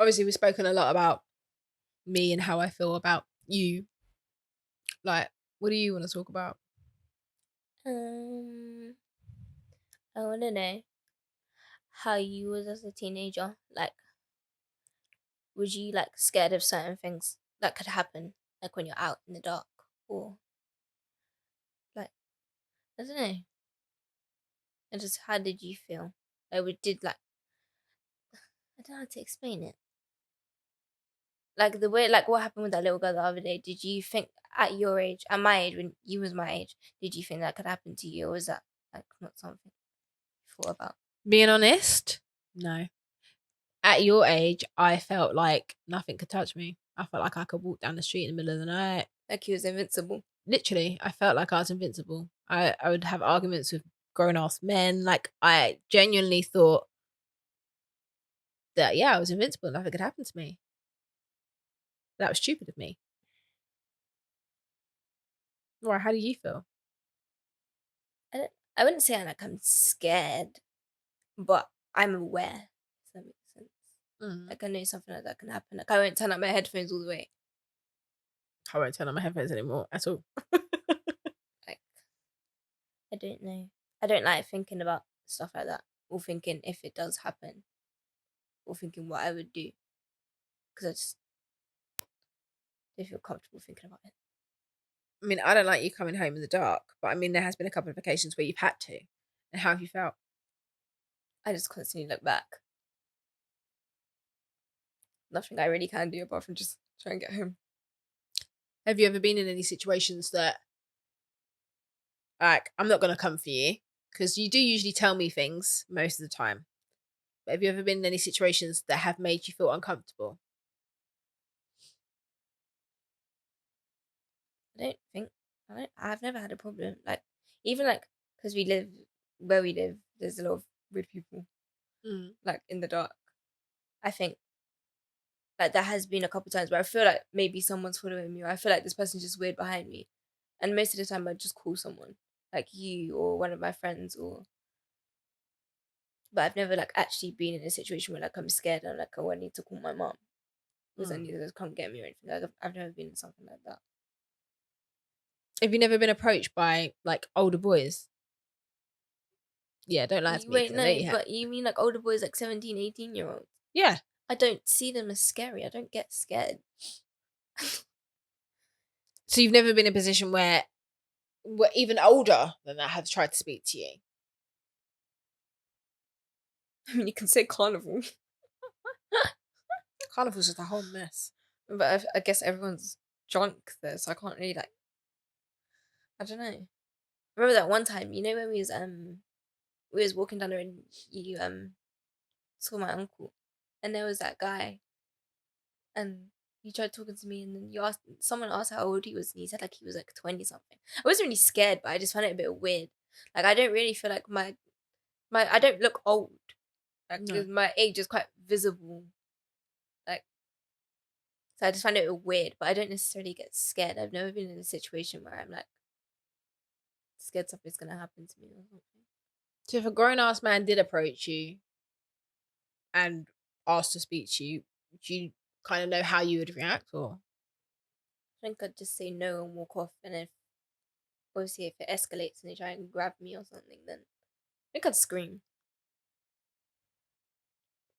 obviously we've spoken a lot about me and how I feel about you. Like, what do you want to talk about? Um, I want to know how you was as a teenager. Like, was you like scared of certain things that could happen, like when you're out in the dark, or like I don't know, and just how did you feel? Like, we did like I don't know how to explain it. Like the way, like what happened with that little girl the other day. Did you think at your age, at my age, when you was my age, did you think that could happen to you, or was that like not something you thought about? Being honest, no. At your age, I felt like nothing could touch me. I felt like I could walk down the street in the middle of the night. Like you was invincible. Literally, I felt like I was invincible. I would have arguments with grown ass men. Like, I genuinely thought that, yeah, I was invincible. Nothing could happen to me. That was stupid of me. Right, how do you feel? I wouldn't say I'm scared, but I'm aware. Does that make sense? Mm. Like I know something like that can happen. Like I won't turn up my headphones all the way. I won't turn on my headphones anymore at all. Like I don't know. I don't like thinking about stuff like that, or thinking if it does happen, or thinking what I would do, because I just don't feel comfortable thinking about it. I mean, I don't like you coming home in the dark, but I mean, there has been a couple of occasions where you've had to. And how have you felt? I just constantly look back. Nothing I really can do apart from just try and get home. Have you ever been in any situations that, like, I'm not going to come for you? Because you do usually tell me things most of the time. But have you ever been in any situations that have made you feel uncomfortable? I don't think I've never had a problem. Like even like because we live where we live, there's a lot of weird people Mm. like in the dark. I think like there has been a couple times where I feel like maybe someone's following me, or I feel like this person's just weird behind me, and most of the time I just call someone like you or one of my friends, or but I've never like actually been in a situation where like I'm scared and like oh I need to call my mom because I Mm. need to come get me or anything. Like I've never been in something like that. Have you never been approached by, like, older boys? Yeah, don't lie to me Wait, because I know no, you have. but you mean like older boys, like 17, 18-year-olds? Yeah. I don't see them as scary. I don't get scared. So you've never been in a position where even older than that have tried to speak to you? I mean, you can say carnival, Carnival's just a whole mess. but I guess everyone's drunk there, so I can't really like. I don't know. Remember that one time, you know, when we was walking down the road and you saw my uncle, and there was that guy, and he tried talking to me, and then someone asked how old he was, and he said like he was like 20 something. I wasn't really scared, but I just found it a bit weird. Like I don't really feel like my I don't look old. Like No. my age is quite visible. Like so, I just find it weird, but I don't necessarily get scared. I've never been in a situation where I'm like scared something's gonna happen to me or something. So if a grown ass man did approach you and asked to speak to you, do you kind of know how you would react, or? I think I'd just say no and walk off. And if obviously if it escalates and they try and grab me or something, then I think I'd scream.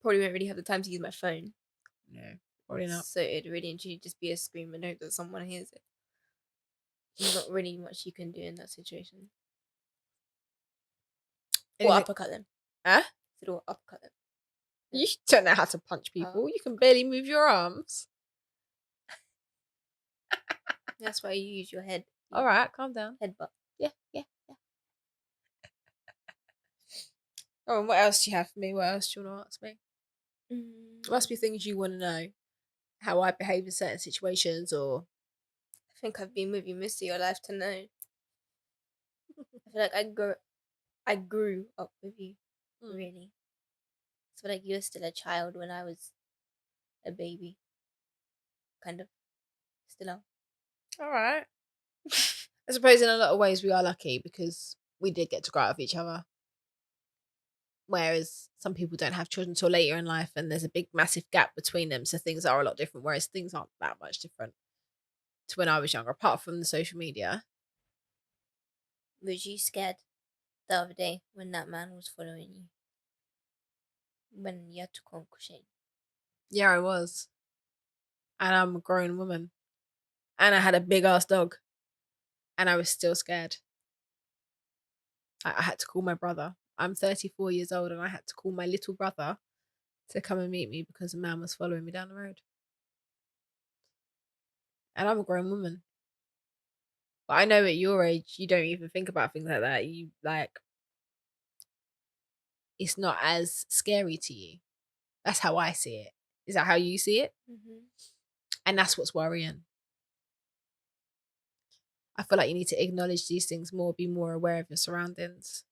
Probably won't really have the time to use my phone, No, probably not. so it'd really and truly just be a scream and hope that someone hears it. There's not really much you can do in that situation. Or Anything? uppercut them. Huh? Or uppercut them. You don't know how to punch Oh, people. You can barely move your arms. that's why you use your head. All right, calm down. Headbutt. Yeah, yeah, yeah. Oh, and what else do you have for me? What else do you want to ask me? Mm, There must be things you want to know. How I behave in certain situations, or I think I've been with you most of your life to know. I feel like I grew up with you, really. I feel like you were still a child when I was a baby. Kind of. Still am. all right. I suppose in a lot of ways we are lucky because we did get to grow out of each other. whereas some people don't have children till later in life, and there's a big, massive gap between them. So things are a lot different. Whereas things aren't that much different to when I was younger, apart from the social media. Was you scared the other day when that man was following you? When you had to call Shane? Yeah, I was, and I'm a grown woman, and I had a big ass dog, and I was still scared. I had to call my brother. I'm 34 years old, and I had to call my little brother to come and meet me because a man was following me down the road. And I'm a grown woman. But I know at your age, you don't even think about things like that. You like, it's not as scary to you. That's how I see it. Is that how you see it? Mm-hmm. And that's what's worrying. I feel like you need to acknowledge these things more, be more aware of your surroundings.